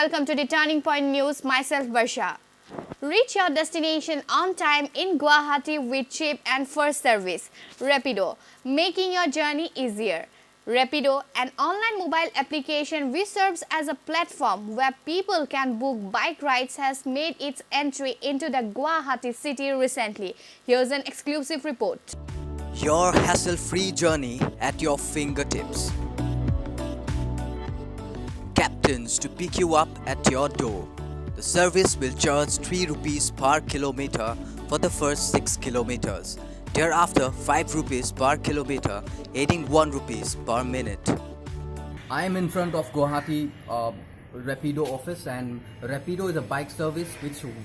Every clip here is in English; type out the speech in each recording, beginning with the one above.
welcome to the Turning Point News. Myself Barsha. Reach your destination on time in Guwahati with cheap and first service. Rapido, making your journey easier. Rapido, an online mobile application which serves as a platform where people can book bike rides, has made its entry into the Guwahati city recently. Here's an exclusive report. Your hassle-free journey at your fingertips. Captains to pick you up at your door. The service will charge 3 rupees per kilometer for the first 6 kilometers. Thereafter 5 rupees per kilometer, adding 1 rupees per minute. I am in front of Guwahati Rapido office, and Rapido is a bike service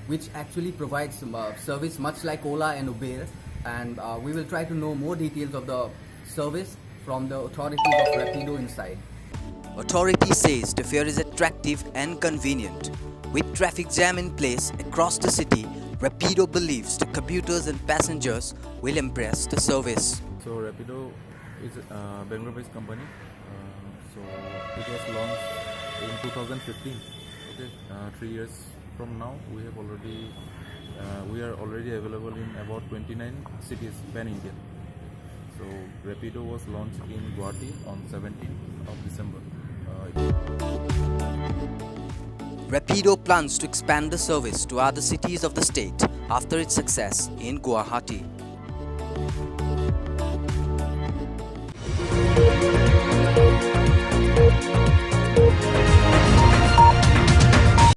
which actually provides service much like Ola and Uber, and we will try to know more details of the service from the authorities of Rapido inside. Authority says the fare is attractive and convenient. With traffic jam in place across the city, Rapido believes the commuters and passengers will embrace the service. So Rapido is a Bangalore-based company. So it was launched in 2015. Okay, 3 years from now, we are already available in about 29 cities pan-India. So Rapido was launched in Guwahati on 17th of December. Rapido plans to expand the service to other cities of the state after its success in Guwahati.